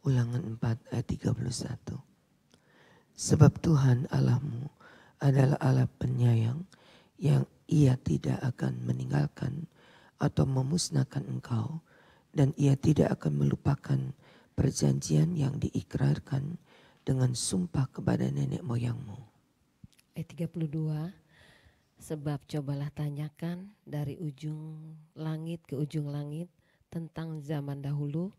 Ulangan 4 ayat 31. Sebab Tuhan Allahmu adalah Allah penyayang yang ia tidak akan meninggalkan atau memusnahkan engkau, dan ia tidak akan melupakan perjanjian yang diikrarkan dengan sumpah kepada nenek moyangmu. Ayat 32. Sebab cobalah tanyakan dari ujung langit ke ujung langit tentang zaman dahulu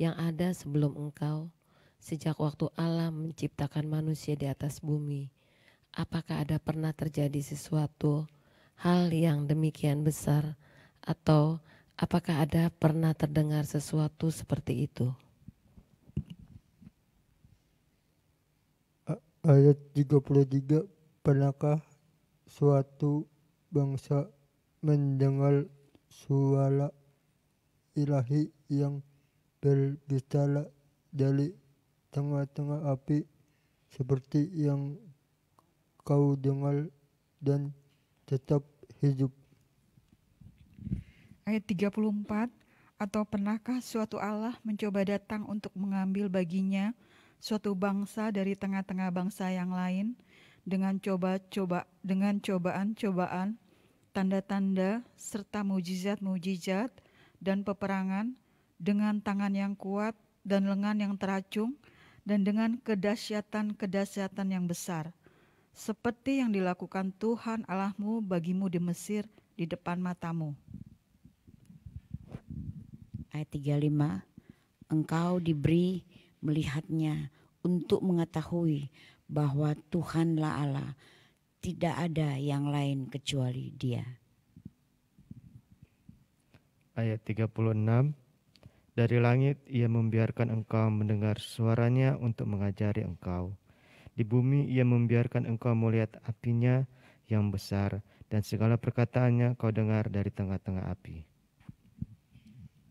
yang ada sebelum engkau, sejak waktu Allah menciptakan manusia di atas bumi. Apakah ada pernah terjadi sesuatu hal yang demikian besar, atau apakah ada pernah terdengar sesuatu seperti itu? Ayat 33. Pernahkah suatu bangsa mendengar suara ilahi yang berbicara dari tengah-tengah api seperti yang kau dengar dan tetap hidup? Ayat 34. Atau pernahkah suatu Allah mencoba datang untuk mengambil baginya suatu bangsa dari tengah-tengah bangsa yang lain dengan cobaan-cobaan, tanda-tanda serta mujizat-mujizat dan peperangan, dengan tangan yang kuat dan lengan yang teracung, dan dengan kedahsyatan-kedahsyatan yang besar, seperti yang dilakukan Tuhan Allahmu bagimu di Mesir di depan matamu. Ayat 35. Engkau diberi melihatnya untuk mengetahui bahwa Tuhanlah Allah, tidak ada yang lain kecuali Dia. Ayat 36. Dari langit ia membiarkan engkau mendengar suaranya untuk mengajari engkau. Di bumi ia membiarkan engkau melihat apinya yang besar, dan segala perkataannya kau dengar dari tengah-tengah api.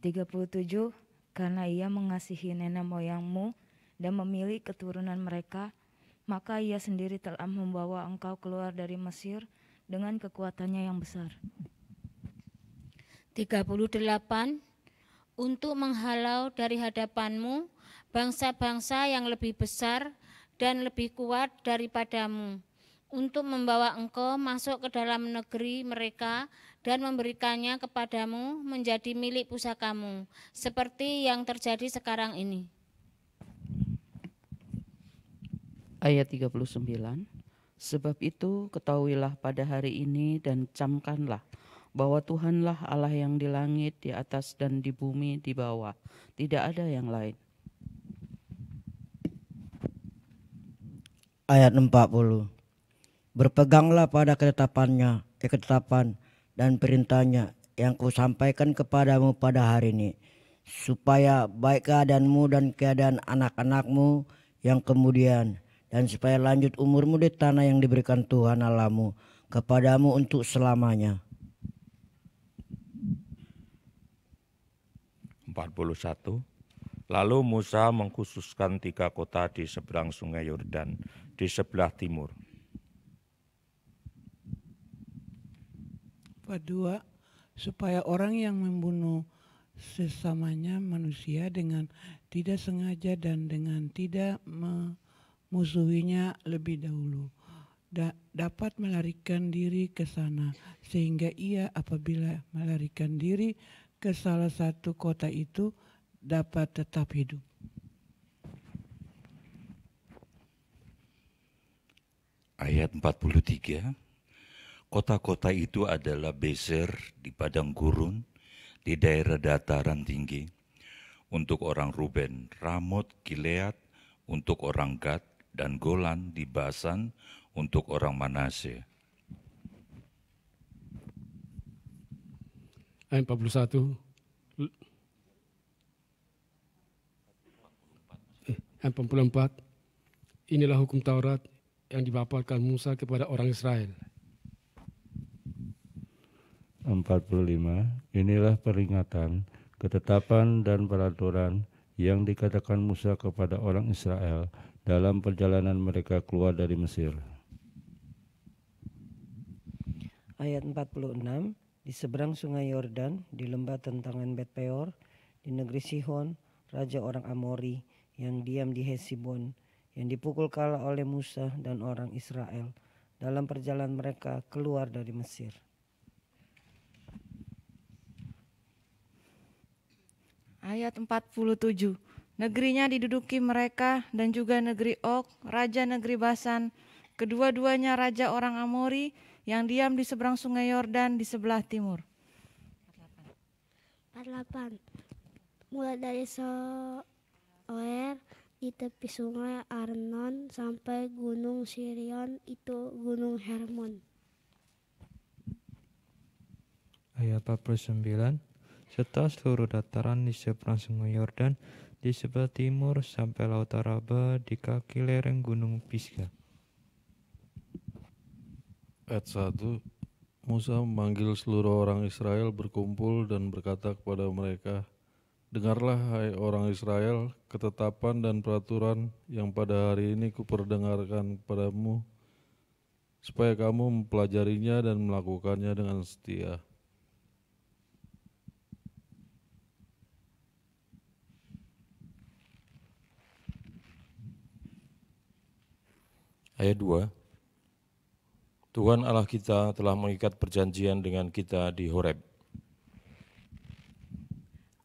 37. Karena ia mengasihi nenek moyangmu dan memilih keturunan mereka, maka ia sendiri telah membawa engkau keluar dari Mesir dengan kekuatannya yang besar. 38. Untuk menghalau dari hadapanmu bangsa-bangsa yang lebih besar dan lebih kuat daripadamu, untuk membawa engkau masuk ke dalam negeri mereka dan memberikannya kepadamu menjadi milik pusakamu, seperti yang terjadi sekarang ini. Ayat 39. Sebab itu ketahuilah pada hari ini dan camkanlah bahwa Tuhanlah Allah yang di langit di atas dan di bumi di bawah, tidak ada yang lain. Ayat 40. Berpeganglah pada ketetapan dan perintahnya yang kusampaikan kepadamu pada hari ini, supaya baik keadaanmu dan keadaan anak-anakmu yang kemudian, dan supaya lanjut umurmu di tanah yang diberikan Tuhan Allahmu kepadamu untuk selamanya. 41. Lalu Musa mengkhususkan 3 kota di seberang sungai Yordan, di sebelah timur. 42. Supaya orang yang membunuh sesamanya manusia dengan tidak sengaja dan dengan tidak memusuhinya lebih dahulu, dapat melarikan diri ke sana, sehingga ia apabila melarikan diri ke salah satu kota itu dapat tetap hidup. Ayat 43. Kota-kota itu adalah Beser di padang gurun, di daerah dataran tinggi. Untuk orang Ruben, Ramot Gilead, untuk orang Gad dan Golan di Basan, untuk orang Manase. Ayat 41. Ayat 44. Inilah hukum Taurat yang dipaparkan Musa kepada orang Israel. 45. Inilah peringatan, ketetapan dan peraturan yang dikatakan Musa kepada orang Israel dalam perjalanan mereka keluar dari Mesir. Ayat 46. Di seberang sungai Yordan, di lembah tentangan Bet Peor, di negeri Sihon, raja orang Amori, yang diam di Hesibon, yang dipukul kalah oleh Musa dan orang Israel dalam perjalanan mereka keluar dari Mesir. Ayat 47. Negerinya diduduki mereka dan juga negeri Og, raja negeri Basan, kedua-duanya raja orang Amori yang diam di seberang sungai Yordan di sebelah timur. 48. Mulai dari Soer di tepi sungai Arnon sampai gunung Sirion, itu gunung Hermon. Ayat 49. Serta seluruh dataran di seberang sungai Yordan di sebelah timur sampai laut Araba di kaki lereng gunung Pisgah. Ayat 1. Musa memanggil seluruh orang Israel berkumpul dan berkata kepada mereka, "Dengarlah hai orang Israel, ketetapan dan peraturan yang pada hari ini kuperdengarkan kepadamu, supaya kamu mempelajarinya dan melakukannya dengan setia." Ayat 2. Tuhan Allah kita telah mengikat perjanjian dengan kita di Horeb.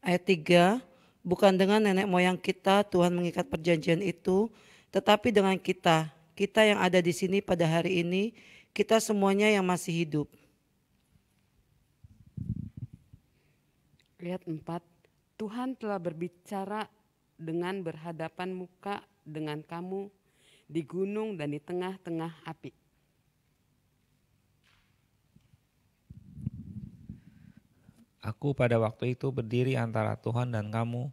Ayat 3, bukan dengan nenek moyang kita Tuhan mengikat perjanjian itu, tetapi dengan kita yang ada di sini pada hari ini, kita semuanya yang masih hidup. Ayat 4, Tuhan telah berbicara dengan berhadapan muka dengan kamu di gunung dan di tengah-tengah api. Aku pada waktu itu berdiri antara Tuhan dan kamu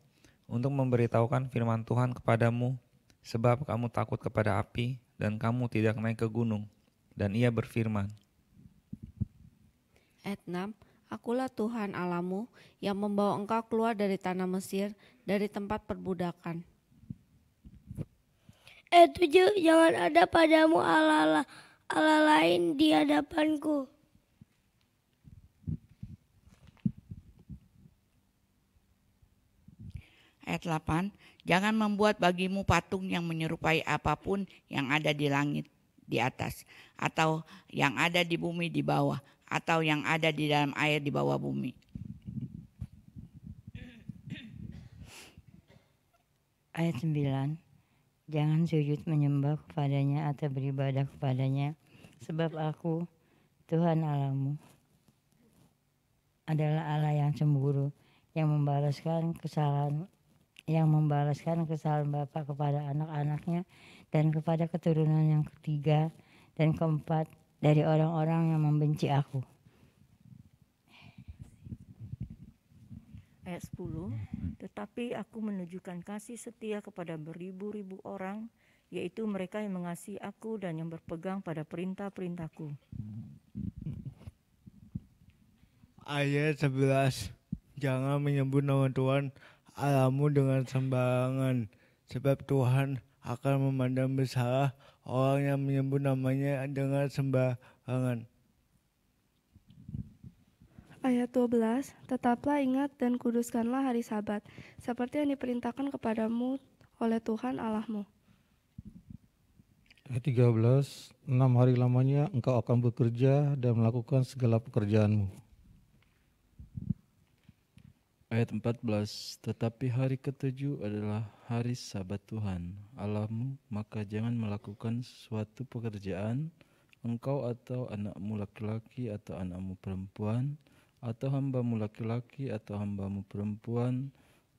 untuk memberitahukan firman Tuhan kepadamu, sebab kamu takut kepada api dan kamu tidak naik ke gunung. Dan ia berfirman. Ayat 6, Akulah Tuhan Allahmu yang membawa engkau keluar dari tanah Mesir, dari tempat perbudakan. Ayat 7, jangan ada padamu Allah lain di hadapanku. Ayat 8, jangan membuat bagimu patung yang menyerupai apapun yang ada di langit di atas, atau yang ada di bumi di bawah, atau yang ada di dalam air di bawah bumi. Ayat 9, jangan sujud menyembah kepadanya atau beribadah kepadanya, sebab aku, Tuhan Allahmu, adalah Allah yang cemburu, yang membalaskan kesalahan bapa kepada anak-anaknya dan kepada keturunan yang ketiga dan keempat dari orang-orang yang membenci aku. Ayat 10, tetapi aku menunjukkan kasih setia kepada beribu-ribu orang, yaitu mereka yang mengasihi aku dan yang berpegang pada perintah-perintahku. Ayat 11, jangan menyebut nama Tuhan Allahmu dengan sembarangan, sebab Tuhan akan memandang bersalah orang yang menyebut namanya dengan sembarangan. Ayat 12, tetaplah ingat dan kuduskanlah hari Sabat, seperti yang diperintahkan kepadamu oleh Tuhan Allahmu. Ayat 13, 6 hari lamanya engkau akan bekerja dan melakukan segala pekerjaanmu. Ayat 14, tetapi hari ketujuh adalah hari Sabat Tuhan Allahmu, maka jangan melakukan suatu pekerjaan, engkau atau anakmu laki-laki atau anakmu perempuan, atau hambamu laki-laki atau hambamu perempuan,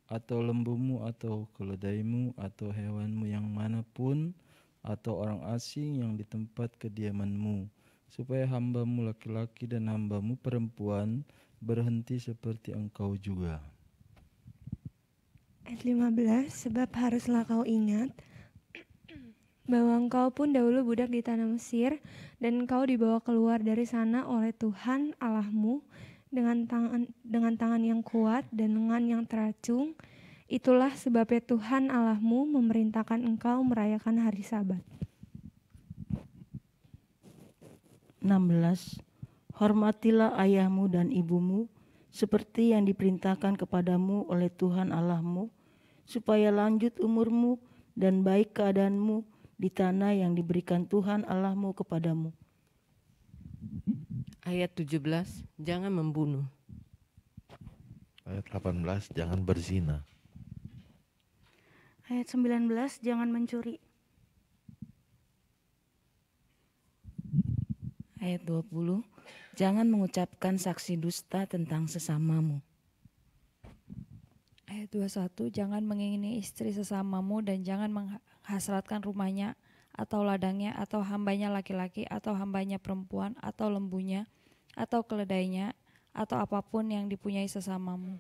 atau lembumu atau keledaimu, atau hewanmu yang manapun, atau orang asing yang di tempat kediamanmu, supaya hambamu laki-laki dan hambamu perempuan berhenti seperti engkau juga. Ayat 15, sebab haruslah kau ingat bahwa engkau pun dahulu budak di tanah Mesir, dan engkau dibawa keluar dari sana oleh Tuhan Allahmu dengan tangan yang kuat dan lengan yang teracung. Itulah sebabnya Tuhan Allahmu memerintahkan engkau merayakan hari Sabat. 16, hormatilah ayahmu dan ibumu seperti yang diperintahkan kepadamu oleh Tuhan Allahmu, supaya lanjut umurmu dan baik keadaanmu di tanah yang diberikan Tuhan Allahmu kepadamu. Ayat 17, jangan membunuh. Ayat 18, jangan berzina. Ayat 19, jangan mencuri. Ayat 20, jangan mengucapkan saksi dusta tentang sesamamu. Ayat 21, jangan mengingini istri sesamamu dan jangan menghasratkan rumahnya atau ladangnya atau hambanya laki-laki atau hambanya perempuan atau lembunya atau keledainya atau apapun yang dipunyai sesamamu.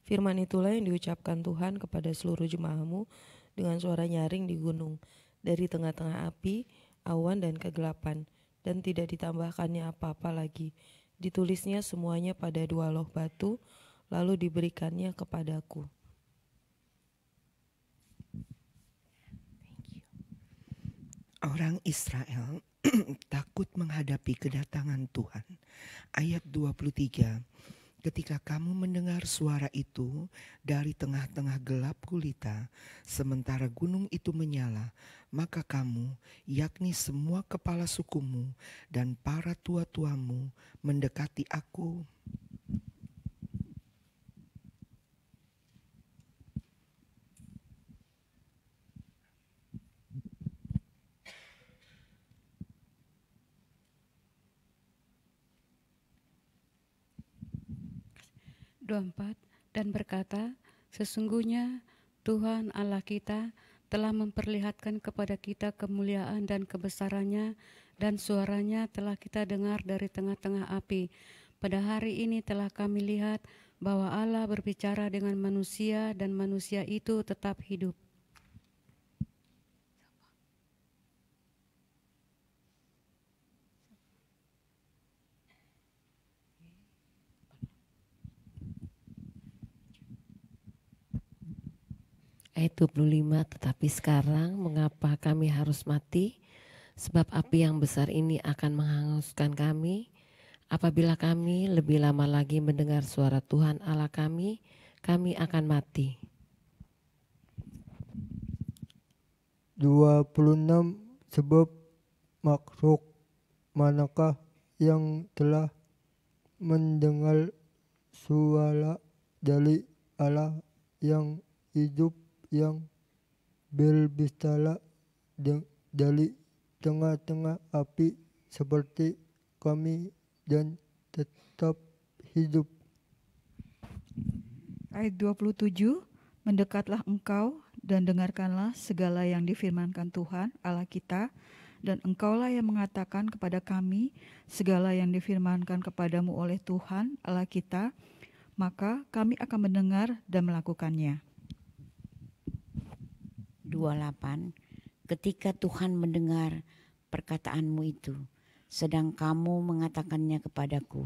Firman itulah yang diucapkan Tuhan kepada seluruh jemaahmu dengan suara nyaring di gunung, dari tengah-tengah api, awan dan kegelapan, dan tidak ditambahkannya apa-apa lagi. Ditulisnya semuanya pada 2 loh batu, lalu diberikannya kepadaku. Orang Israel takut menghadapi kedatangan Tuhan. Ayat 23, ketika kamu mendengar suara itu dari tengah-tengah gelap gulita, sementara gunung itu menyala, maka kamu, yakni semua kepala sukumu dan para tua-tuamu mendekati aku. Dan berkata, sesungguhnya Tuhan Allah kita telah memperlihatkan kepada kita kemuliaan dan kebesarannya, dan suaranya telah kita dengar dari tengah-tengah api. Pada hari ini telah kami lihat bahwa Allah berbicara dengan manusia dan manusia itu tetap hidup. Ayat 25, tetapi sekarang mengapa kami harus mati? Sebab api yang besar ini akan menghanguskan kami. Apabila kami lebih lama lagi mendengar suara Tuhan Allah kami akan mati. 26, sebab makhluk manakah yang telah mendengar suara dari Allah yang hidup, yang berbicara dari tengah-tengah api seperti kami dan tetap hidup. Ayat 27, mendekatlah engkau dan dengarkanlah segala yang difirmankan Tuhan Allah kita, dan engkaulah yang mengatakan kepada kami segala yang difirmankan kepadamu oleh Tuhan Allah kita, maka kami akan mendengar dan melakukannya. 28, ketika Tuhan mendengar perkataanmu itu, sedang kamu mengatakannya kepadaku,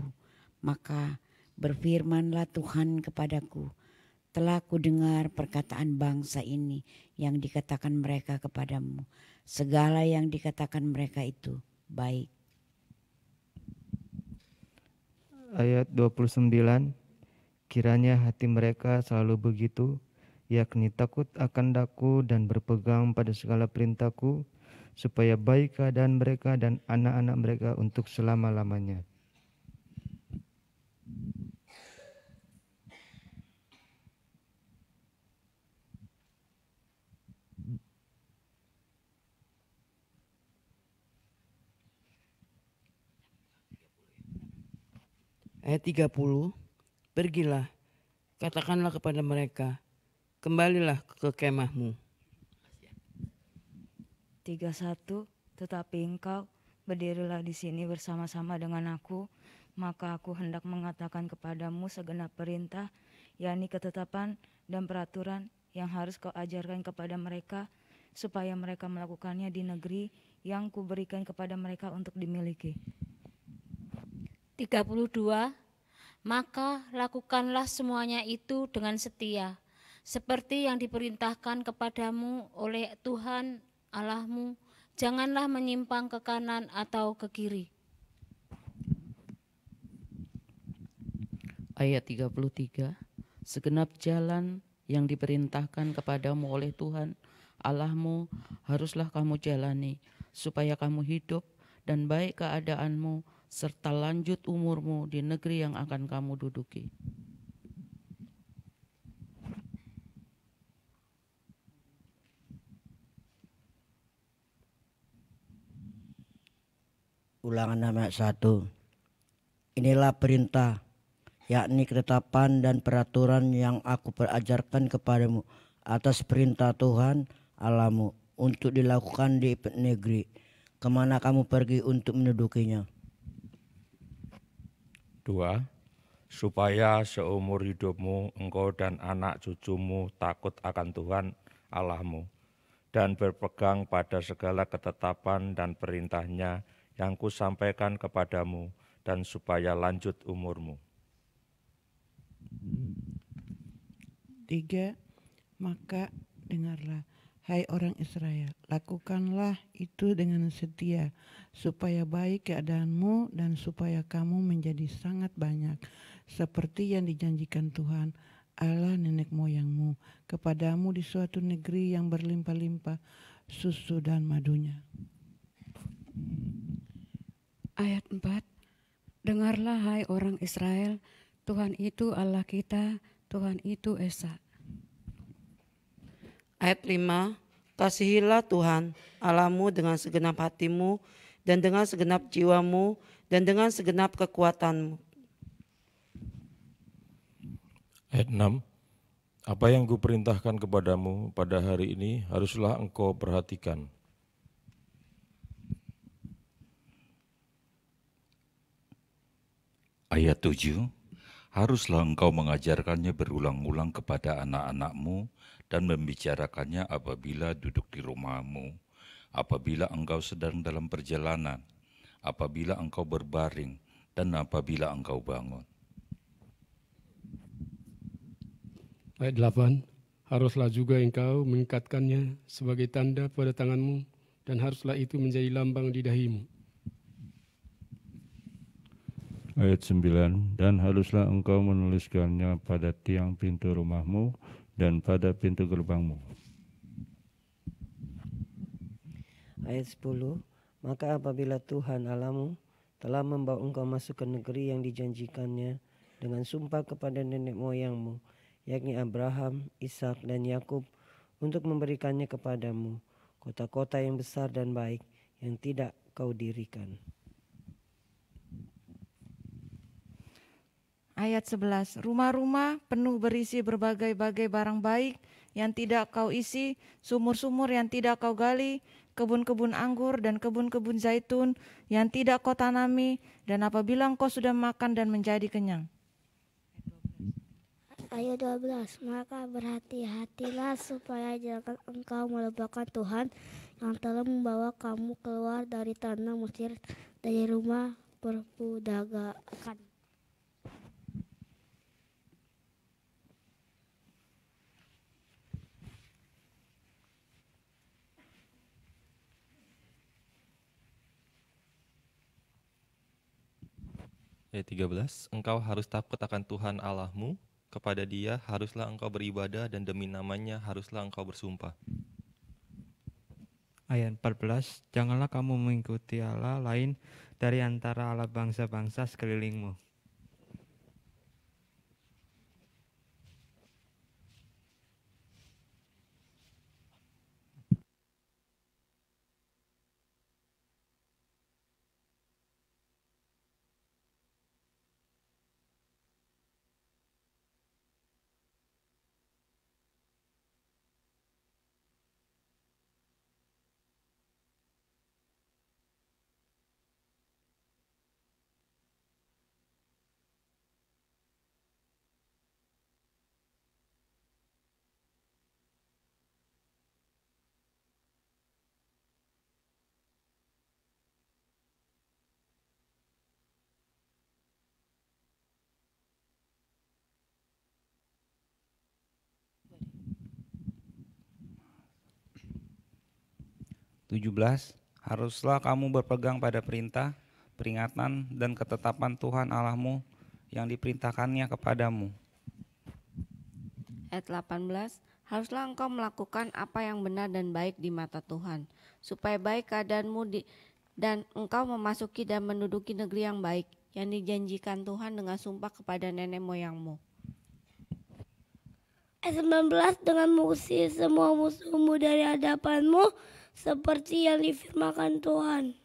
maka berfirmanlah Tuhan kepadaku, telah kudengar perkataan bangsa ini yang dikatakan mereka kepadamu. Segala yang dikatakan mereka itu baik. Ayat 29, kiranya hati mereka selalu begitu, yakni takut akan Daku dan berpegang pada segala perintahku, supaya baik keadaan mereka dan anak-anak mereka untuk selama-lamanya. Ayat 30, pergilah, katakanlah kepada mereka, kembalilah ke kemahmu. 31, tetapi engkau berdirilah di sini bersama-sama dengan aku, maka aku hendak mengatakan kepadamu segenap perintah, yakni ketetapan dan peraturan yang harus kau ajarkan kepada mereka, supaya mereka melakukannya di negeri yang kuberikan kepada mereka untuk dimiliki. 32, maka lakukanlah semuanya itu dengan setia, seperti yang diperintahkan kepadamu oleh Tuhan Allahmu, janganlah menyimpang ke kanan atau ke kiri. Ayat 33, Segenap jalan yang diperintahkan kepadamu oleh Tuhan Allahmu haruslah kamu jalani, supaya kamu hidup dan baik keadaanmu serta lanjut umurmu di negeri yang akan kamu duduki. Ulangan ayat 1. Inilah perintah, yakni ketetapan dan peraturan yang aku ajarkan kepadamu atas perintah Tuhan Allahmu untuk dilakukan di negeri kemana kamu pergi untuk mendudukinya. 2. Supaya seumur hidupmu engkau dan anak cucumu takut akan Tuhan Allahmu dan berpegang pada segala ketetapan dan perintahnya yang kusampaikan kepadamu, dan supaya lanjut umurmu. 3. Maka dengarlah, hai orang Israel, lakukanlah itu dengan setia, supaya baik keadaanmu dan supaya kamu menjadi sangat banyak, seperti yang dijanjikan Tuhan Allah nenek moyangmu kepadamu di suatu negeri yang berlimpah-limpah susu dan madunya. Ayat 4. Dengarlah hai orang Israel, Tuhan itu Allah kita, Tuhan itu Esa. Ayat 5. Kasihilah Tuhan Allahmu dengan segenap hatimu dan dengan segenap jiwamu dan dengan segenap kekuatanmu. Ayat 6. Apa yang kuperintahkan kepadamu pada hari ini haruslah engkau perhatikan. Ayat 7. Haruslah engkau mengajarkannya berulang-ulang kepada anak-anakmu dan membicarakannya apabila duduk di rumahmu, apabila engkau sedang dalam perjalanan, apabila engkau berbaring, dan apabila engkau bangun. Ayat 8. Haruslah juga engkau mengikatkannya sebagai tanda pada tanganmu, dan haruslah itu menjadi lambang di dahimu. Ayat 9. Dan haruslah engkau menuliskannya pada tiang pintu rumahmu dan pada pintu gerbangmu. Ayat 10. Maka apabila Tuhan Allahmu telah membawa engkau masuk ke negeri yang dijanjikannya dengan sumpah kepada nenek moyangmu, yakni Abraham, Ishak, dan Yakub, untuk memberikannya kepadamu, kota-kota yang besar dan baik yang tidak kau dirikan. Ayat 11. Rumah-rumah penuh berisi berbagai-bagai barang baik yang tidak kau isi, sumur-sumur yang tidak kau gali, kebun-kebun anggur dan kebun-kebun zaitun yang tidak kau tanami, dan apabila engkau sudah makan dan menjadi kenyang. Ayat 12. Maka berhati-hatilah supaya jangan engkau melupakan Tuhan yang telah membawa kamu keluar dari tanah Mesir, dari rumah perbudakan. Ayat 13, engkau harus takut akan Tuhan Allahmu, kepada Dia haruslah engkau beribadah dan demi namanya haruslah engkau bersumpah. Ayat 14, janganlah kamu mengikuti Allah lain dari antara Allah bangsa-bangsa sekelilingmu. Haruslah kamu berpegang pada perintah, peringatan, dan ketetapan Tuhan Allahmu yang diperintahkannya kepadamu. Ayat 18, haruslah engkau melakukan apa yang benar dan baik di mata Tuhan, supaya baik keadaanmu dan engkau memasuki dan menduduki negeri yang baik, yang dijanjikan Tuhan dengan sumpah kepada nenek moyangmu. Ayat 19, dengan mengusir semua musuhmu dari hadapanmu, seperti yang difirmankan Tuhan.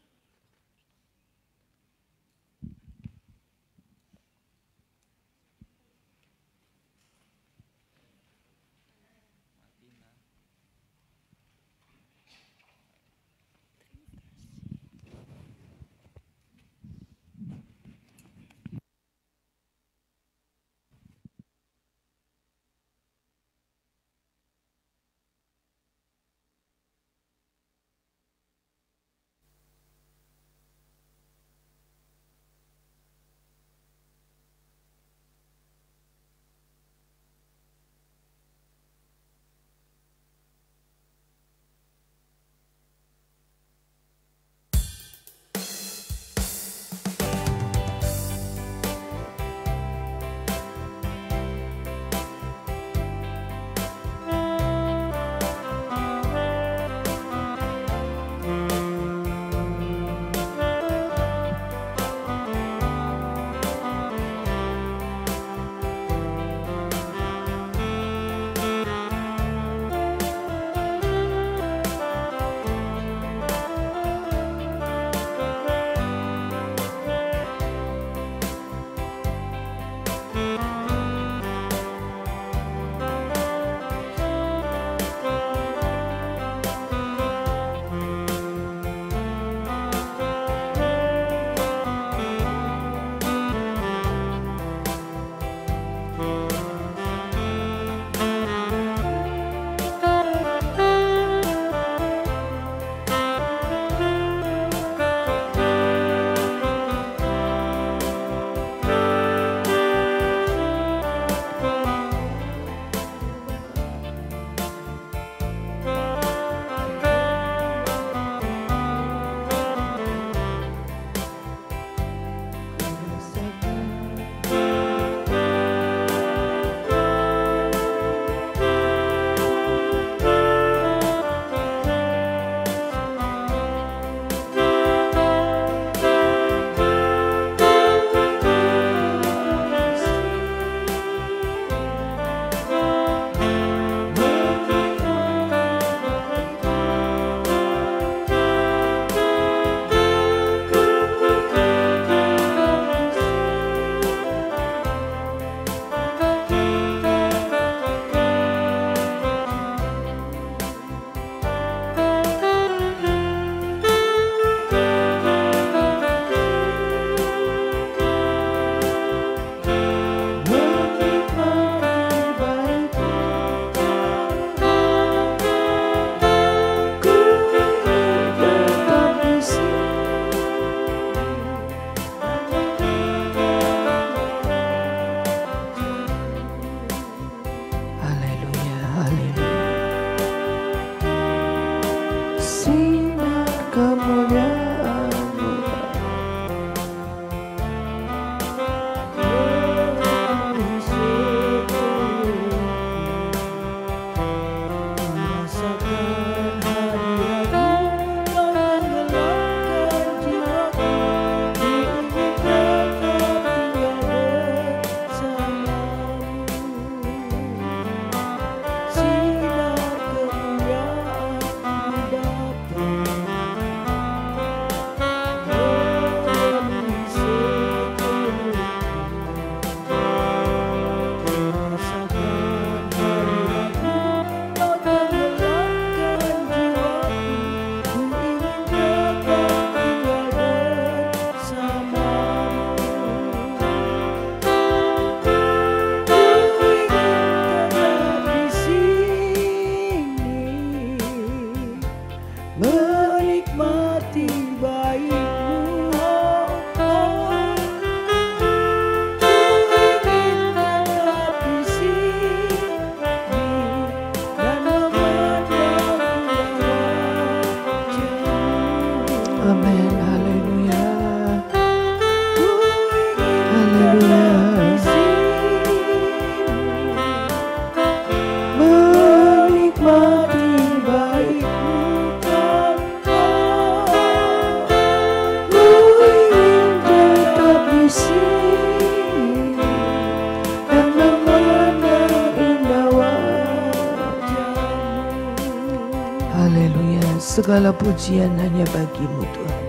Haleluya, segala pujian hanya bagi-Mu Tuhan.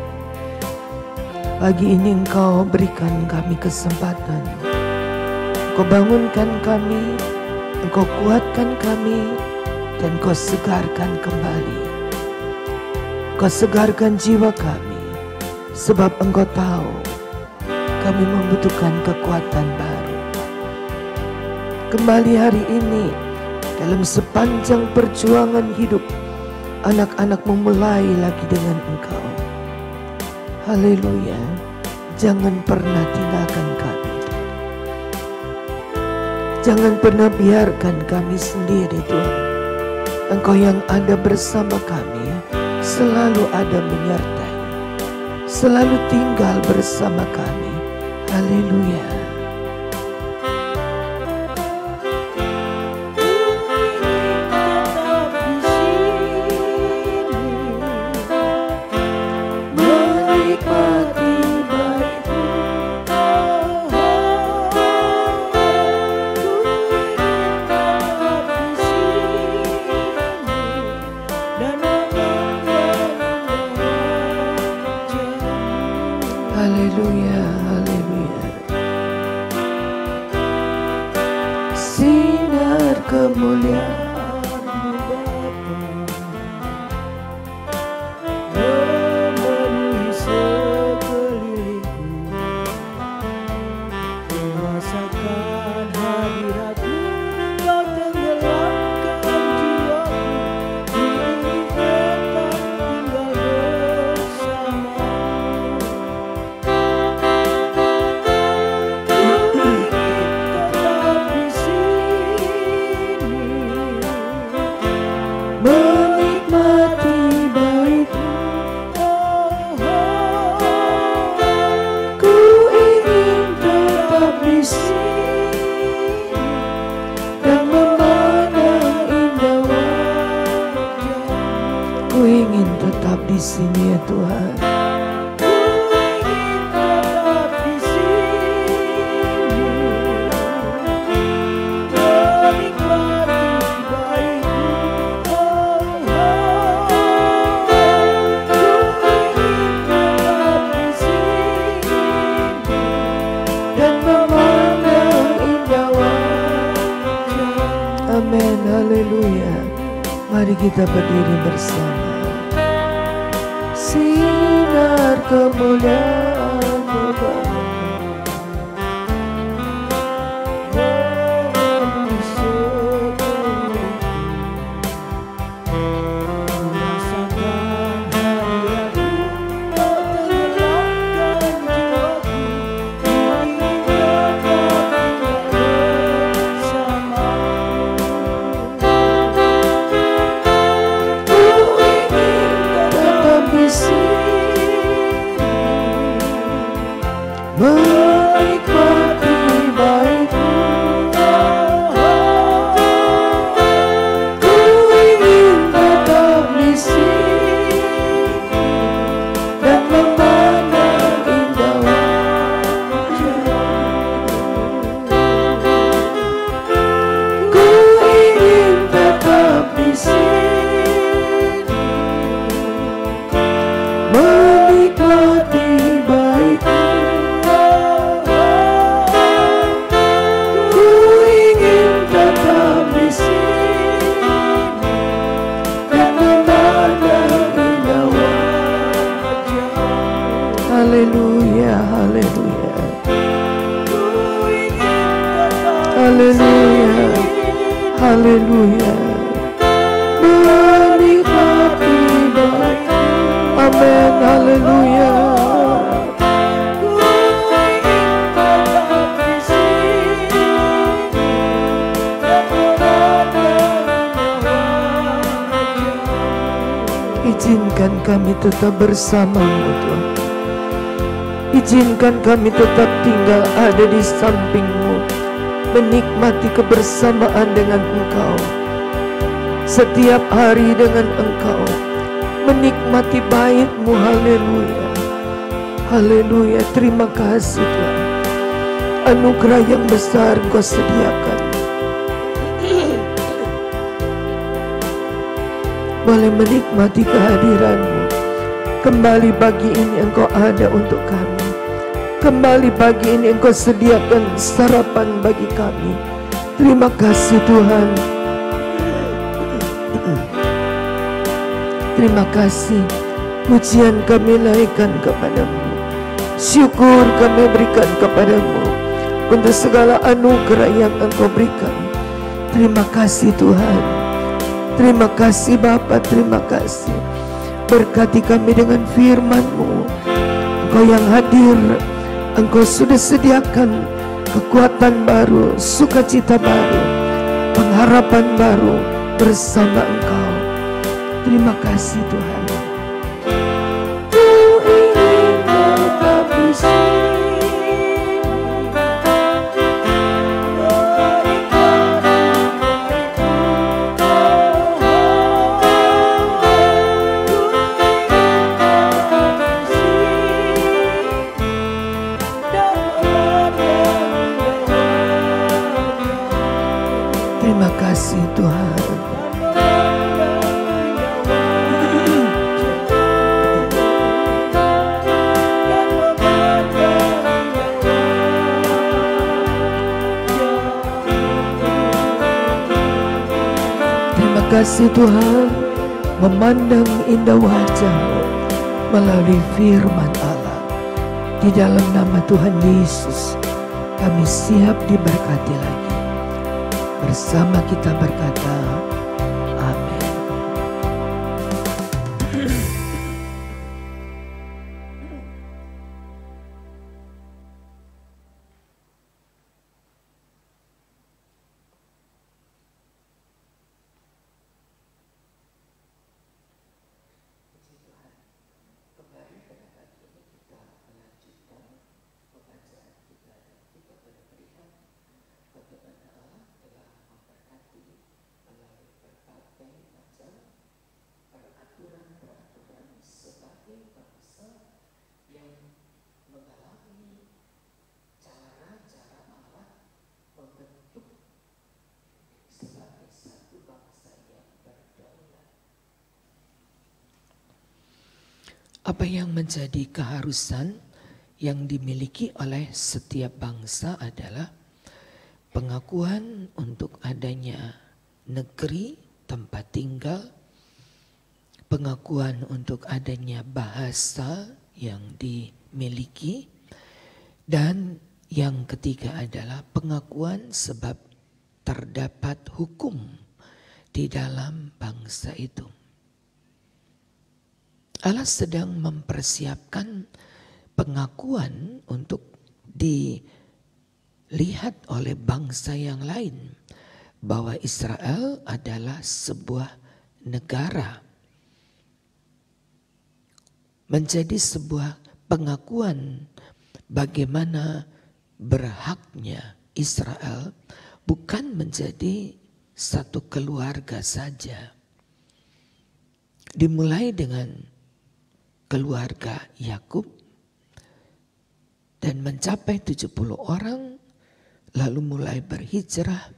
Pagi ini Engkau berikan kami kesempatan, Engkau bangunkan kami, Engkau kuatkan kami, dan Engkau segarkan kembali. Engkau segarkan jiwa kami, sebab Engkau tahu kami membutuhkan kekuatan baru. Kembali hari ini, dalam sepanjang perjuangan hidup, anak-anak memulai lagi dengan Engkau. Haleluya, jangan pernah tinggalkan kami. Jangan pernah biarkan kami sendiri Tuhan. Engkau yang ada bersama kami, selalu ada menyertai, selalu tinggal bersama kami. Haleluya. Haleluya, haleluya. Sinar kemuliaan-Mu Bapa memenuhi sekelilingku, merasakan hadirat-Mu, Kau tenggelamkan jiwaku, ku ingin tetap tinggal bersama. Menikmati baik-Mu, ku ingin tetap di sini dan memandang indah wajah-Mu. Ku ingin tetap di sini ya Tuhan. Amin, haleluya. Mari kita berdiri bersama. Sinar kemuliaan-Mu Bapa memenuhi sekelilingku, merasakan hadirat-Mu, Kau tenggelamkan jiwaku, ku ingin tetap tinggal bersama. Di sini menikmati baik-Mu, ku ingin tetap di sini dan memandang indah wajah-Mu. Ku ingin tetap di sini menikmati baik-Mu, ku ingin tetap di sini dan memandang indah wajah-Mu. Haleluya, haleluya. Haleluya, haleluya. Menikmati baik-Mu. Amin, haleluya. Izinkan kami tetap bersama-Mu Tuhan. Izinkan kami tetap tinggal ada di samping-Mu, menikmati kebersamaan dengan Engkau, setiap hari dengan Engkau, menikmati bait-Mu. Haleluya, haleluya. Terima kasih Tuhan, anugerah yang besar Engkau sediakan. boleh menikmati kehadiran-Mu. Kembali pagi ini Engkau ada untuk kami. Kembali pagi ini Engkau sediakan sarapan bagi kami. Terima kasih Tuhan. Terima kasih. Pujian kami naikkan kepadamu. Syukur kami berikan kepadamu untuk segala anugerah yang Engkau berikan. Terima kasih Tuhan. Terima kasih Bapa, terima kasih. Berkati kami dengan firman-Mu. Engkau yang hadir, Engkau sudah sediakan kekuatan baru, sukacita baru, pengharapan baru bersama Engkau. Terima kasih Tuhan. Ku ingin tetap di sini. Terima kasih Tuhan. Terima kasih Tuhan, memandang indah wajah-Mu melalui firman Allah. Di dalam nama Tuhan Yesus, kami siap diberkati lagi. Bersama kita berkata, amin. Apa yang menjadi keharusan yang dimiliki oleh setiap bangsa adalah pengakuan untuk adanya negeri tempat tinggal, pengakuan untuk adanya bahasa yang dimiliki, dan yang ketiga adalah pengakuan sebab terdapat hukum di dalam bangsa itu. Allah sedang mempersiapkan pengakuan untuk dilihat oleh bangsa yang lain bahwa Israel adalah sebuah negara. Menjadi sebuah pengakuan bagaimana berhaknya Israel bukan menjadi satu keluarga saja. Dimulai dengan keluarga Yakub dan mencapai 70 orang, lalu mulai berhijrah.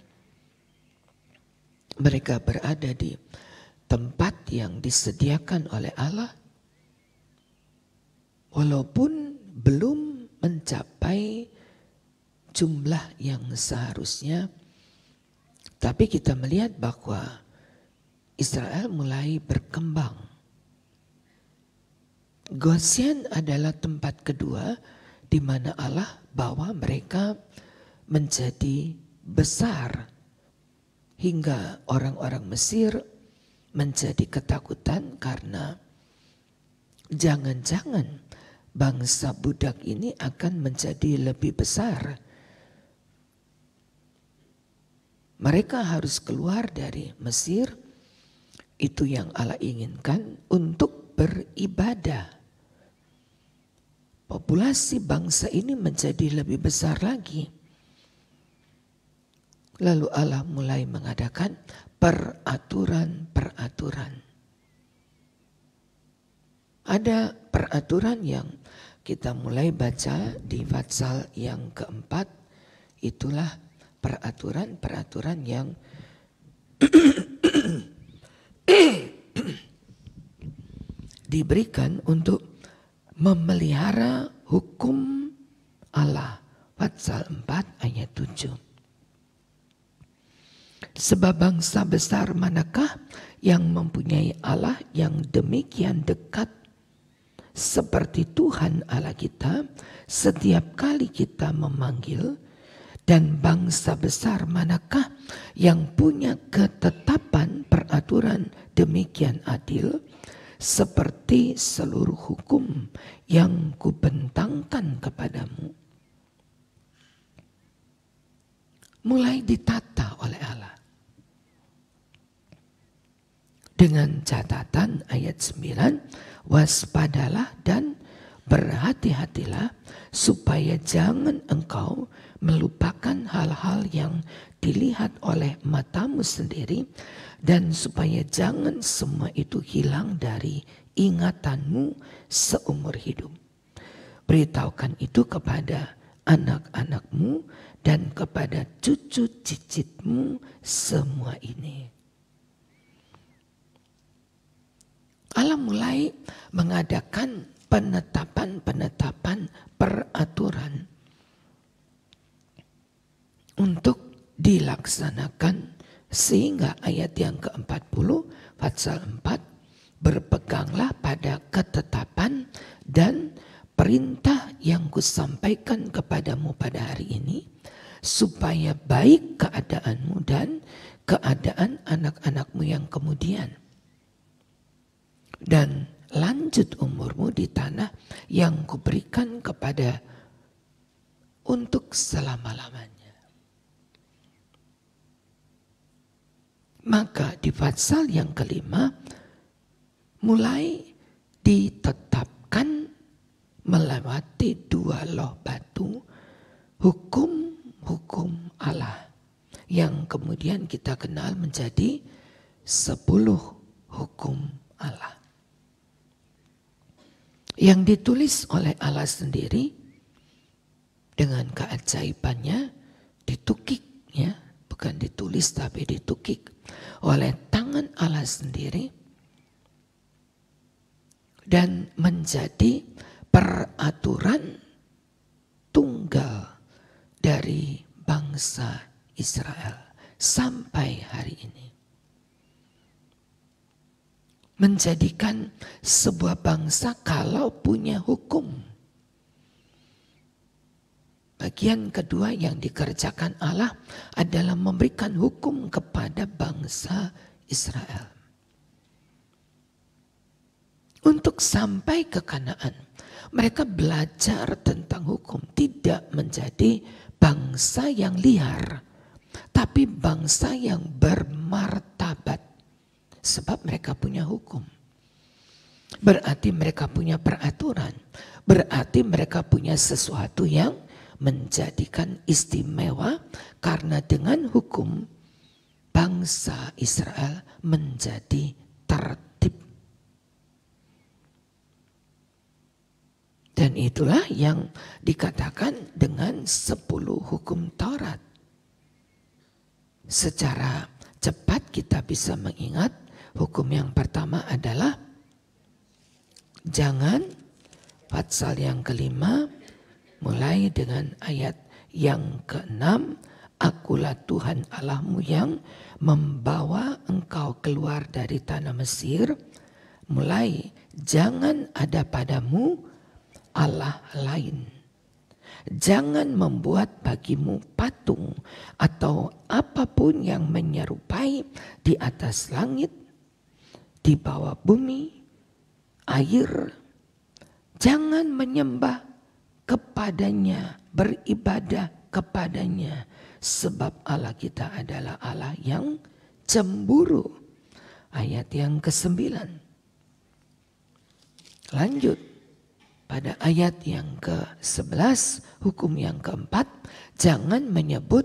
Mereka berada di tempat yang disediakan oleh Allah, walaupun belum mencapai jumlah yang seharusnya, tapi kita melihat bahwa Israel mulai berkembang. Goshen adalah tempat kedua di mana Allah bawa mereka menjadi besar hingga orang-orang Mesir menjadi ketakutan karena jangan-jangan bangsa budak ini akan menjadi lebih besar. Mereka harus keluar dari Mesir, itu yang Allah inginkan, untuk beribadah. Populasi bangsa ini menjadi lebih besar lagi. Lalu Allah mulai mengadakan peraturan-peraturan. Ada peraturan yang kita mulai baca di pasal yang keempat. Itulah peraturan-peraturan yang diberikan untuk memelihara hukum Allah. Pasal 4 ayat 7. Sebab bangsa besar manakah yang mempunyai Allah yang demikian dekat seperti Tuhan Allah kita setiap kali kita memanggil, dan bangsa besar manakah yang punya ketetapan peraturan demikian adil seperti seluruh hukum yang kubentangkan kepadamu. Mulai ditata oleh Allah. Dengan catatan ayat 9, waspadalah dan berhati-hatilah supaya jangan engkau melupakan hal-hal yang dilihat oleh matamu sendiri, dan supaya jangan semua itu hilang dari ingatanmu seumur hidup. Beritahukan itu kepada anak-anakmu dan kepada cucu cicitmu semua ini. Allah mulai mengadakan penetapan-penetapan peraturan untuk dilaksanakan, sehingga ayat yang ke-40 pasal 4, berpeganglah pada ketetapan dan perintah yang kusampaikan kepadamu pada hari ini, supaya baik keadaanmu dan keadaan anak-anakmu yang kemudian, dan lanjut umurmu di tanah yang kuberikan kepada untuk selama-lamanya. Maka di pasal yang kelima mulai ditetapkan melewati 2 loh batu hukum-hukum Allah yang kemudian kita kenal menjadi 10 hukum Allah. Yang ditulis oleh Allah sendiri dengan keajaibannya, ditukik ya, bukan ditulis tapi ditukik oleh tangan Allah sendiri, dan menjadi peraturan tunggal dari bangsa Israel sampai hari ini. Menjadikan sebuah bangsa kalau punya hukum. Bagian kedua yang dikerjakan Allah adalah memberikan hukum kepada bangsa Israel. Untuk sampai ke Kanaan, mereka belajar tentang hukum, tidak menjadi bangsa yang liar, tapi bangsa yang bermartabat. Sebab mereka punya hukum. Berarti mereka punya peraturan. Berarti mereka punya sesuatu yang menjadikan istimewa, karena dengan hukum bangsa Israel menjadi tertib. Dan itulah yang dikatakan dengan 10 hukum Taurat. Secara cepat kita bisa mengingat. Hukum yang pertama adalah jangan, pasal yang kelima mulai dengan ayat yang ke-6, akulah Tuhan Allahmu yang membawa engkau keluar dari tanah Mesir. Mulai, jangan ada padamu Allah lain. Jangan membuat bagimu patung atau apapun yang menyerupai di atas langit, di bawah bumi, air. Jangan menyembah kepadanya, beribadah kepadanya. Sebab Allah kita adalah Allah yang cemburu. Ayat yang ke-9. Lanjut. Pada ayat yang ke-11, hukum yang ke-4, jangan menyebut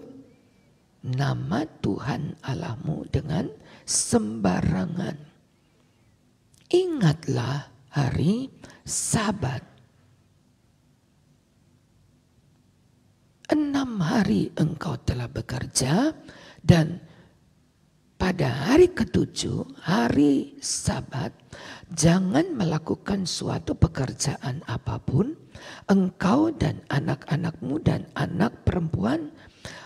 nama Tuhan Allahmu dengan sembarangan. Ingatlah hari Sabat. 6 hari engkau telah bekerja, dan pada hari ketujuh, hari Sabat, jangan melakukan suatu pekerjaan apapun, engkau dan anak-anakmu dan anak perempuan,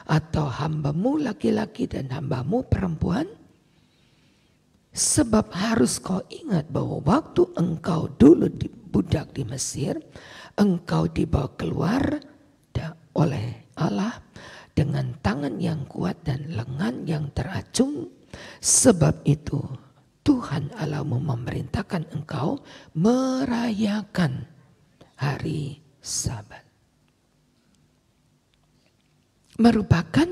atau hambamu laki-laki dan hambamu perempuan. Sebab harus kau ingat bahwa waktu engkau dulu budak di Mesir, engkau dibawa keluar oleh Allah dengan tangan yang kuat dan lengan yang teracung. Sebab itu Tuhan Allahmu memerintahkan engkau merayakan hari Sabat. Merupakan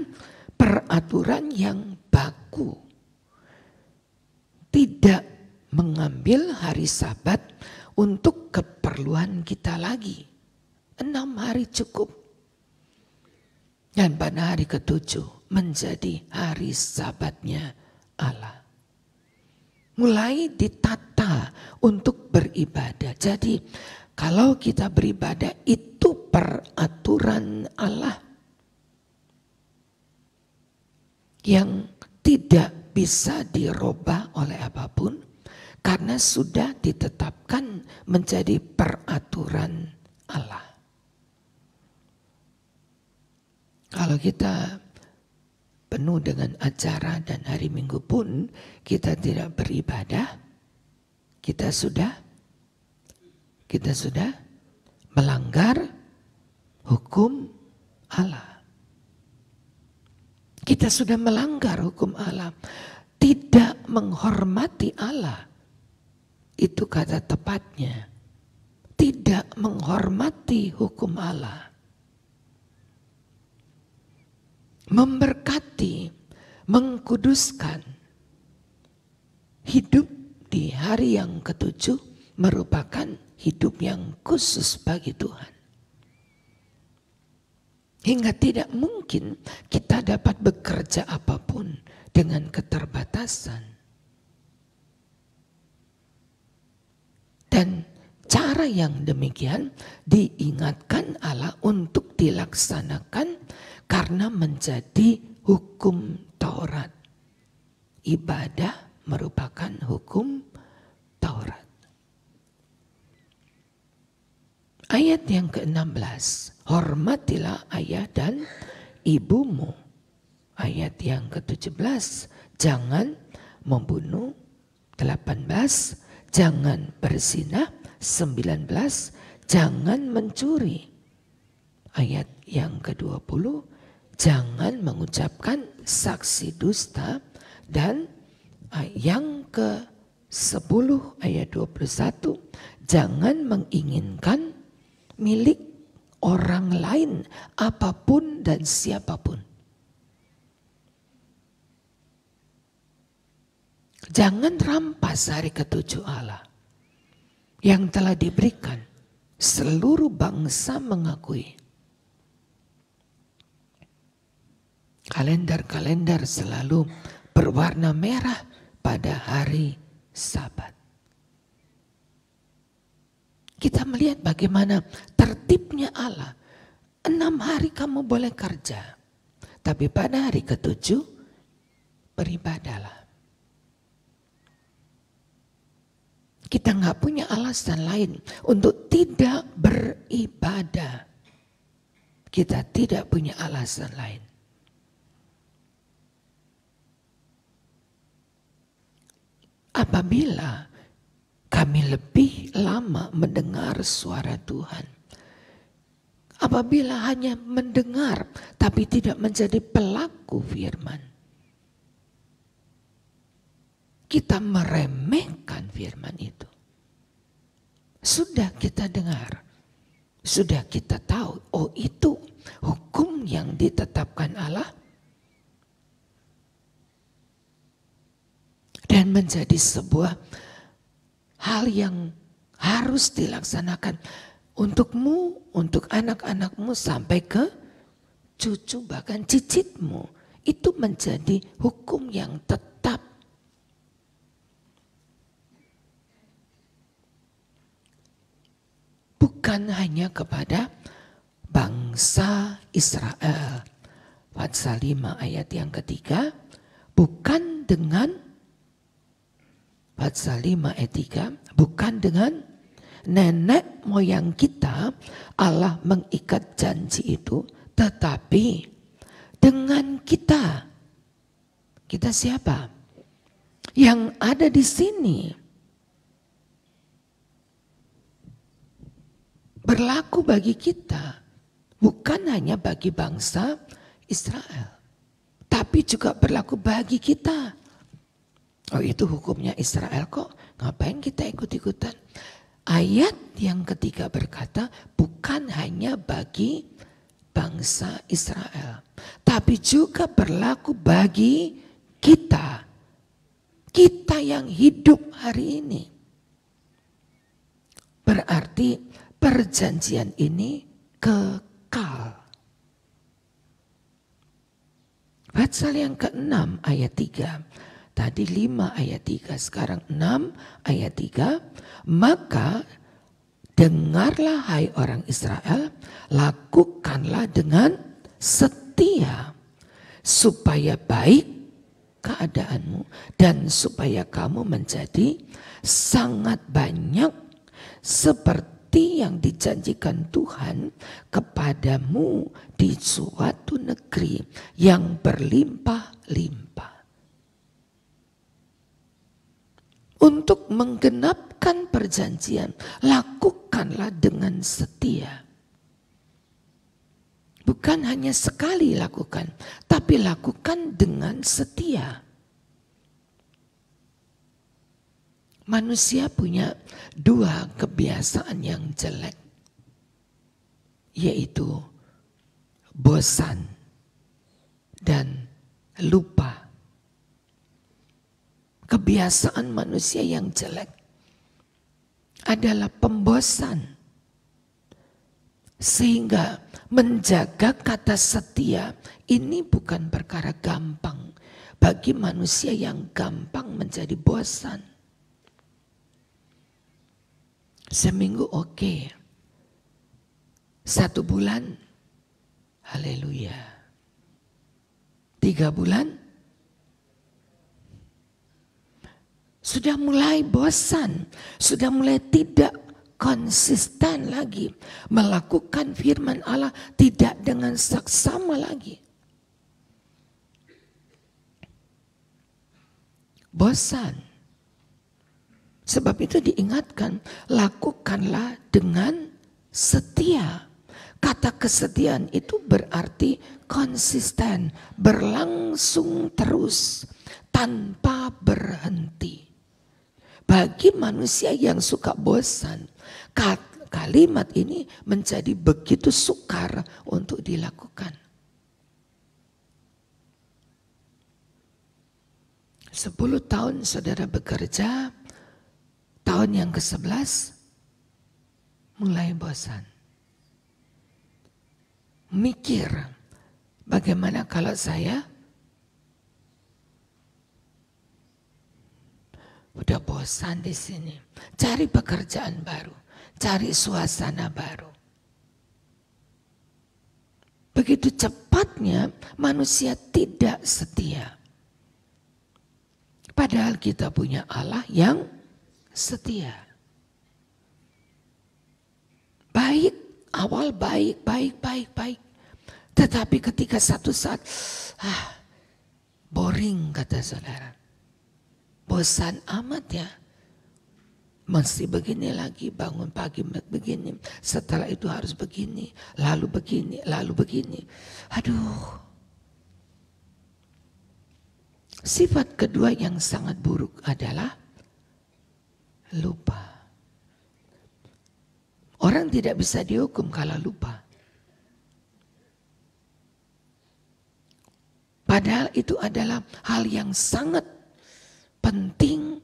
peraturan yang baku. Tidak mengambil hari Sabat untuk keperluan kita lagi. 6 hari cukup. Dan pada hari ketujuh menjadi hari Sabatnya Allah. Mulai ditata untuk beribadah. Jadi kalau kita beribadah itu peraturan Allah yang tidak bisa dirubah oleh apapun karena sudah ditetapkan menjadi peraturan Allah. Kalau kita penuh dengan acara dan hari Minggu pun kita tidak beribadah, kita sudah melanggar hukum Allah. Kita sudah melanggar hukum Allah, tidak menghormati Allah. Itu kata tepatnya, tidak menghormati hukum Allah. Memberkati, mengkuduskan. Hidup di hari yang ketujuh merupakan hidup yang khusus bagi Tuhan. Hingga tidak mungkin kita dapat bekerja apapun dengan keterbatasan. Dan cara yang demikian diingatkan Allah untuk dilaksanakan karena menjadi hukum Taurat. Ibadah merupakan hukum Taurat. Ayat yang ke-16, hormatilah ayah dan ibumu. Ayat yang ke-17, jangan membunuh. 18, jangan berzina. 19, jangan mencuri. Ayat yang ke-20, jangan mengucapkan saksi dusta. Dan yang ke-10 ayat 21, jangan menginginkan milik orang lain apapun dan siapapun. Jangan rampas hari ketujuh Allah yang telah diberikan. Seluruh bangsa mengakui. Kalender-kalender selalu berwarna merah pada hari Sabat. Kita melihat bagaimana tertibnya Allah. 6 hari kamu boleh kerja. Tapi pada hari ketujuh beribadahlah. Kita nggak punya alasan lain untuk tidak beribadah. Kita tidak punya alasan lain. Apabila kami lebih lama mendengar suara Tuhan, apabila hanya mendengar tapi tidak menjadi pelaku firman, kita meremehkan firman itu. Sudah kita dengar, sudah kita tahu, oh itu hukum yang ditetapkan Allah. Dan menjadi sebuah hal yang harus dilaksanakan untukmu, untuk anak-anakmu sampai ke cucu bahkan cicitmu. Itu menjadi hukum yang tetap. Bukan hanya kepada bangsa Israel. Pasal 5 ayat yang ketiga, bukan dengan pasal 5 ayat 3, bukan dengan nenek moyang kita Allah mengikat janji itu, tetapi dengan kita. Kita siapa? Yang ada di sini. Berlaku bagi kita, bukan hanya bagi bangsa Israel, tapi juga berlaku bagi kita. Oh, itu hukumnya Israel kok, ngapain kita ikut-ikutan? Ayat yang ketiga berkata, bukan hanya bagi bangsa Israel, tapi juga berlaku bagi kita. Kita yang hidup hari ini. Berarti perjanjian ini kekal. Pasal yang ke-6 ayat 3. Tadi 5 ayat 3, sekarang 6 ayat 3. Maka dengarlah hai orang Israel, lakukanlah dengan setia, supaya baik keadaanmu dan supaya kamu menjadi sangat banyak seperti yang dijanjikan Tuhan kepadamu di suatu negeri yang berlimpah-limpah. Untuk menggenapkan perjanjian, lakukanlah dengan setia. Bukan hanya sekali lakukan, tapi lakukan dengan setia. Manusia punya dua kebiasaan yang jelek, yaitu bosan dan lupa. Kebiasaan manusia yang jelek adalah pembosan, sehingga menjaga kata setia ini bukan perkara gampang bagi manusia yang gampang menjadi bosan. Seminggu oke. 1 bulan, haleluya. 3 bulan, sudah mulai bosan, sudah mulai tidak konsisten lagi. Melakukan firman Allah tidak dengan saksama lagi. Bosan. Sebab itu diingatkan, lakukanlah dengan setia. Kata kesetiaan itu berarti konsisten, berlangsung terus, tanpa berhenti. Bagi manusia yang suka bosan, kalimat ini menjadi begitu sukar untuk dilakukan. 10 tahun saudara bekerja, tahun yang ke-11 mulai bosan. Mikir, bagaimana kalau saya udah bosan di sini, cari pekerjaan baru, cari suasana baru. Begitu cepatnya manusia tidak setia. Padahal kita punya Allah yang setia. Baik, awal baik. Tetapi ketika satu saat, boring kata saudara. Bosan amat ya. Mesti begini lagi, bangun pagi begini. Setelah itu harus begini, lalu begini. Aduh. Sifat kedua yang sangat buruk adalah lupa. Orang tidak bisa dihukum kalau lupa. Padahal itu adalah hal yang sangat penting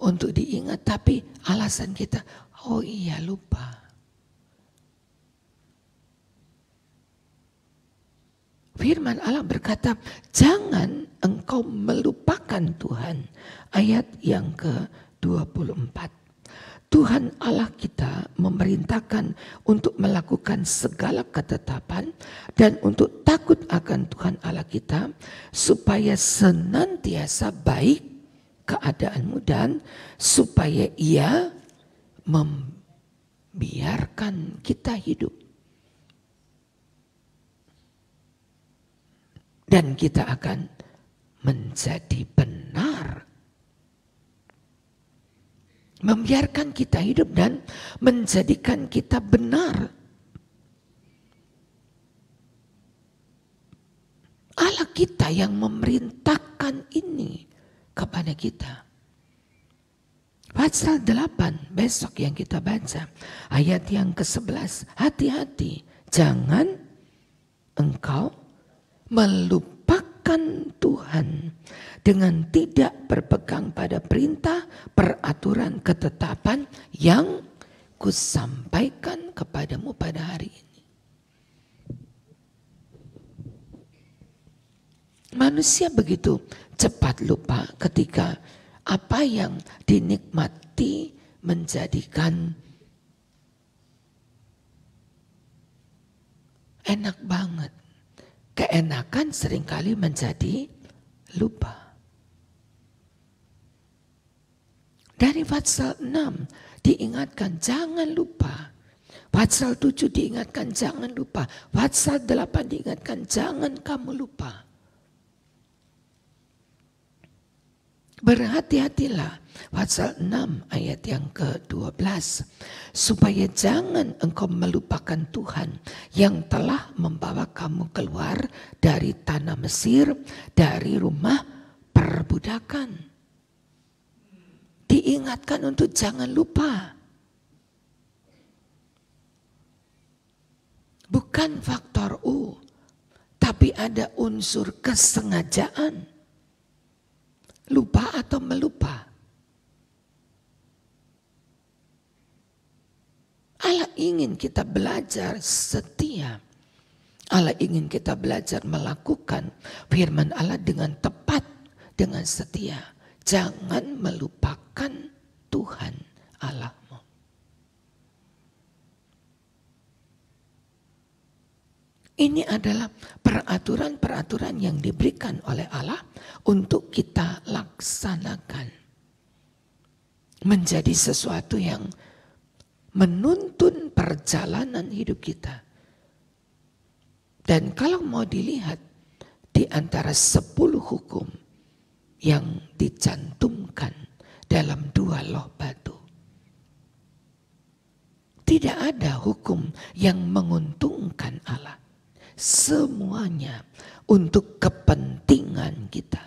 untuk diingat, tapi alasan kita, oh iya lupa. Firman Allah berkata, jangan engkau melupakan Tuhan. Ayat yang ke-24. Tuhan Allah kita memerintahkan untuk melakukan segala ketetapan dan untuk takut akan Tuhan Allah kita supaya senantiasa baik keadaanmu dan supaya Ia membiarkan kita hidup. Dan kita akan menjadi benar. Membiarkan kita hidup dan menjadikan kita benar. Allah kita yang memerintahkan ini kepada kita. Pasal 8 besok yang kita baca. Ayat yang ke-11. Hati-hati, jangan engkau melupakan Tuhan dengan tidak berpegang pada perintah, peraturan, ketetapan yang kusampaikan kepadamu pada hari ini. Manusia begitu cepat lupa ketika apa yang dinikmati menjadikan enak banget. Keenakan seringkali menjadi lupa. Dari pasal 6 diingatkan jangan lupa. Pasal 7 diingatkan jangan lupa. Pasal 8 diingatkan jangan kamu lupa. Berhati-hatilah. Pasal 6 ayat yang ke-12. Supaya jangan engkau melupakan Tuhan yang telah membawa kamu keluar dari tanah Mesir, dari rumah perbudakan. Diingatkan untuk jangan lupa. Bukan faktor U, tapi ada unsur kesengajaan. Lupa atau melupa. Allah ingin kita belajar setia. Allah ingin kita belajar melakukan firman Allah dengan tepat, dengan setia. Jangan melupakan Tuhan Allahmu. Ini adalah peraturan-peraturan yang diberikan oleh Allah untuk kita laksanakan. Menjadi sesuatu yang menuntun perjalanan hidup kita. Dan kalau mau dilihat di antara 10 hukum yang dicantumkan dalam 2 loh batu. Tidak ada hukum yang menguntungkan Allah. Semuanya untuk kepentingan kita.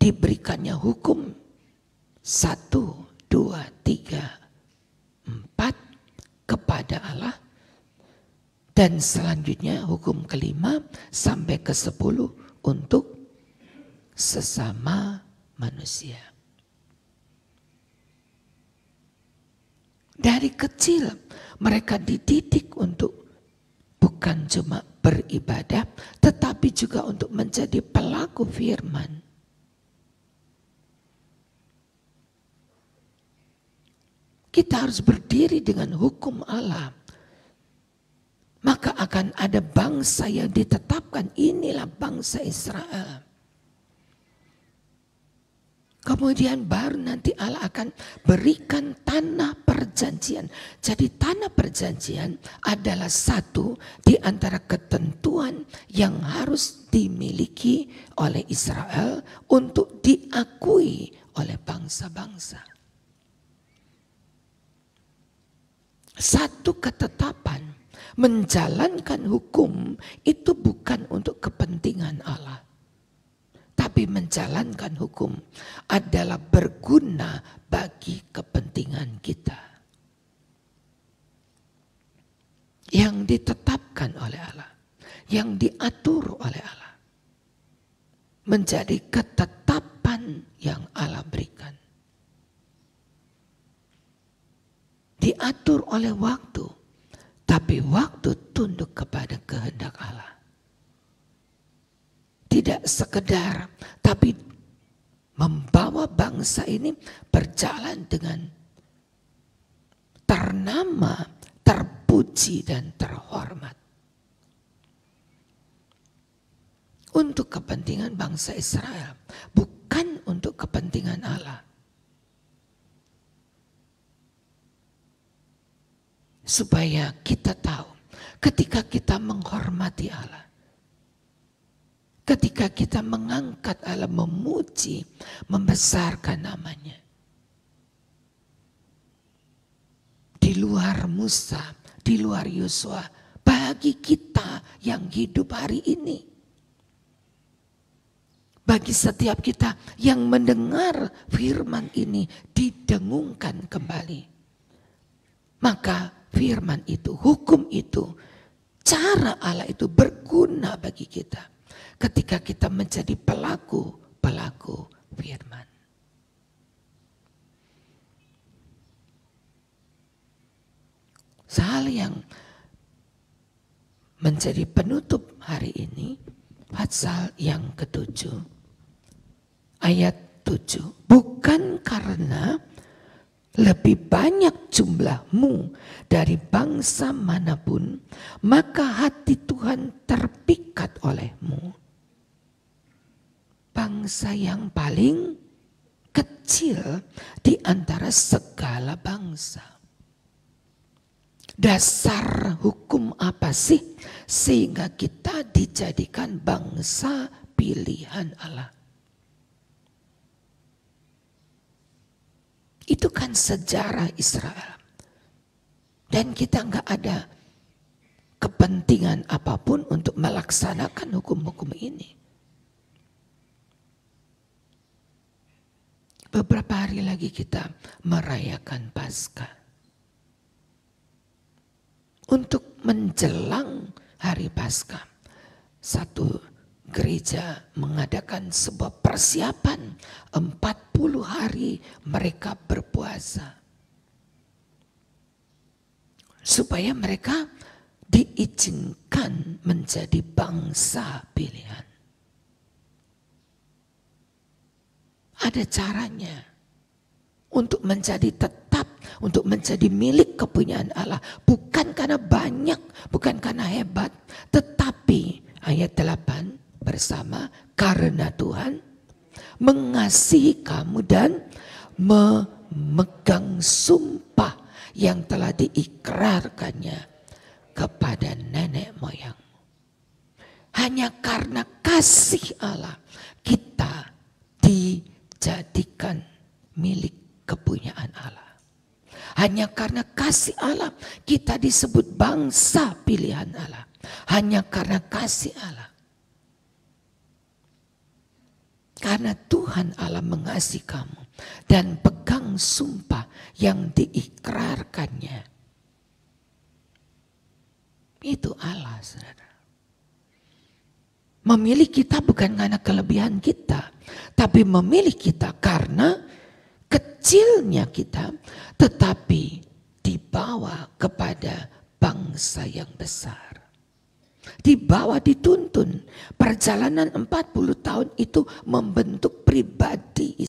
Diberikannya hukum 1, 2, 3, 4 kepada Allah. Dan selanjutnya hukum ke-5 sampai ke-10 untuk sesama manusia. Dari kecil mereka dididik untuk bukan cuma beribadah, tetapi juga untuk menjadi pelaku firman. Kita harus berdiri dengan hukum Allah. Maka akan ada bangsa yang ditetapkan, inilah bangsa Israel. Kemudian baru nanti Allah akan berikan tanah perjanjian. Jadi tanah perjanjian adalah satu di antara ketentuan yang harus dimiliki oleh Israel untuk diakui oleh bangsa-bangsa. Satu ketetapan, menjalankan hukum itu bukan untuk kepentingan Allah. Tapi menjalankan hukum adalah berguna bagi kepentingan kita. Yang ditetapkan oleh Allah. Yang diatur oleh Allah. Menjadi ketetapan yang Allah berikan. Diatur oleh waktu. Tapi waktu tunduk kepada kehendak Allah. Tidak sekedar, tapi membawa bangsa ini berjalan dengan ternama, terpuji dan terhormat. Untuk kepentingan bangsa Israel, bukan untuk kepentingan Allah. Supaya kita tahu, ketika kita menghormati Allah, ketika kita mengangkat Allah, memuji, membesarkan namanya. Di luar Musa, di luar Yosua, bagi kita yang hidup hari ini, bagi setiap kita yang mendengar firman ini didengungkan kembali. Maka firman itu, hukum itu, cara Allah itu berguna bagi kita ketika kita menjadi pelaku firman. Hal yang menjadi penutup hari ini, pasal yang ke-7, ayat 7. Bukan karena lebih banyak jumlahmu dari bangsa manapun, maka hati Tuhan terpikat olehmu. Bangsa yang paling kecil di antara segala bangsa. Dasar hukum apa sih sehingga kita dijadikan bangsa pilihan Allah? Itu kan sejarah Israel. Dan kita nggak ada kepentingan apapun untuk melaksanakan hukum-hukum ini. Beberapa hari lagi kita merayakan Paskah. Untuk menjelang hari Paskah, satu gereja mengadakan sebuah persiapan 40 hari mereka berpuasa. Supaya mereka diizinkan menjadi bangsa pilihan. Ada caranya untuk menjadi tetap, untuk menjadi milik kepunyaan Allah. Bukan karena banyak, bukan karena hebat, tetapi ayat 8 bersama, karena Tuhan mengasihi kamu dan memegang sumpah yang telah diikrarkannya kepada nenek moyangmu. Hanya karena kasih Allah kita dijadikan milik kepunyaan Allah. Hanya karena kasih Allah kita disebut bangsa pilihan Allah. Hanya karena kasih Allah. Karena Tuhan Allah mengasihi kamu dan pegang sumpah yang diikrarkannya. Itu Allah, saudara. Memilih kita bukan karena kelebihan kita, tapi memilih kita karena kecilnya kita, tetapi dibawa kepada bangsa yang besar. Dibawa, dituntun. Perjalanan 40 tahun itu membentuk pribadi.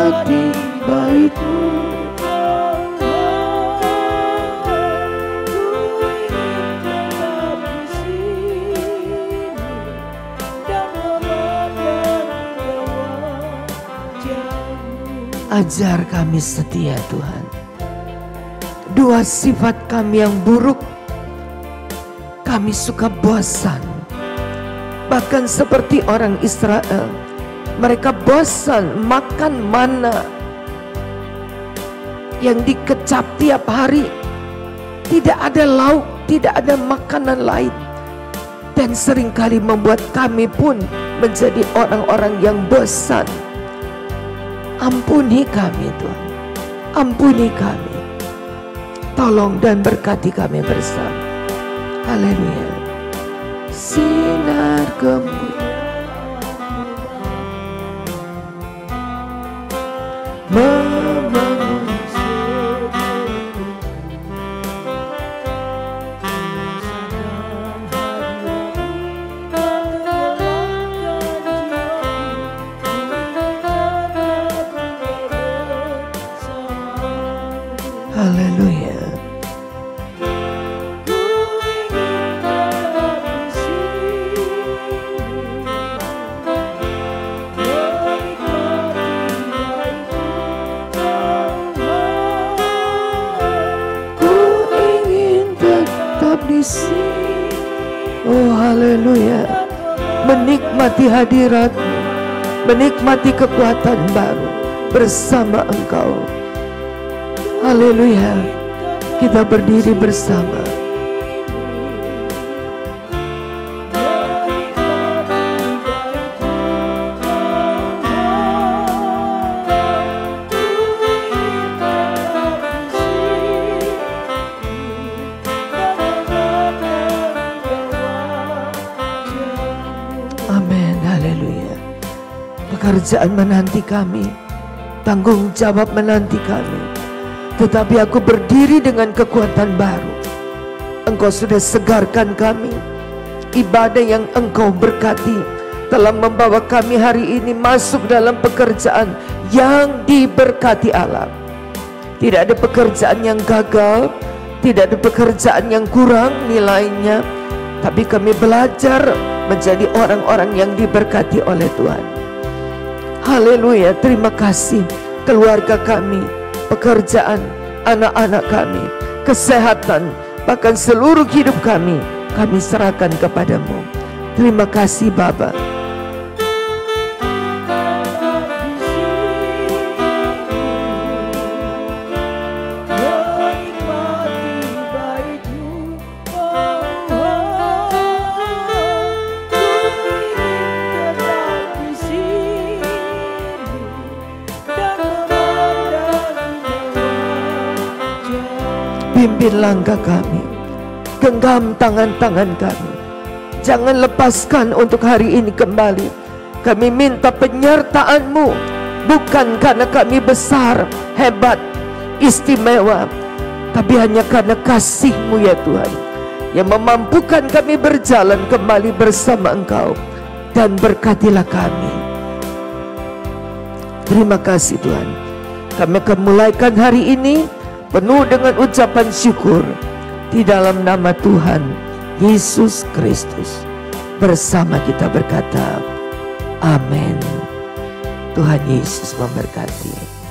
nikmati bait-Mu. Ajar kami setia Tuhan. Dua sifat kami yang buruk, kami suka bosan. Bahkan seperti orang Israel, mereka bosan makan mana yang dikecap tiap hari. Tidak ada lauk, tidak ada makanan lain. Dan seringkali membuat kami pun menjadi orang-orang yang bosan. Ampuni kami Tuhan, ampuni kami. Tolong dan berkati kami bersama. Haleluya. Sinar kemuliaan membangun haleluya. Ku ingin tetap di sini. Oh haleluya. Menikmati hadirat-Mu, menikmati kekuatan baru bersama Engkau. Haleluya. Kita berdiri bersama. Amin. Haleluya. Pekerjaan menanti kami, tanggung jawab menanti kami. Tetapi aku berdiri dengan kekuatan baru. Engkau sudah segarkan kami. Ibadah yang Engkau berkati telah membawa kami hari ini masuk dalam pekerjaan yang diberkati Allah. Tidak ada pekerjaan yang gagal, tidak ada pekerjaan yang kurang nilainya. Tapi kami belajar menjadi orang-orang yang diberkati oleh Tuhan. Haleluya. Terima kasih keluarga kami, pekerjaan, anak-anak kami, kesehatan, bahkan seluruh hidup kami serahkan kepadamu. Terima kasih Bapa. Pimpin langkah kami, genggam tangan-tangan kami. Jangan lepaskan untuk hari ini kembali. Kami minta penyertaan-Mu, bukan karena kami besar, hebat, istimewa, tapi hanya karena kasih-Mu ya Tuhan, yang memampukan kami berjalan kembali bersama Engkau. Dan berkatilah kami. Terima kasih Tuhan. Kami akan mulaikan hari ini penuh dengan ucapan syukur di dalam nama Tuhan Yesus Kristus. Bersama kita berkata, amin. Tuhan Yesus memberkati.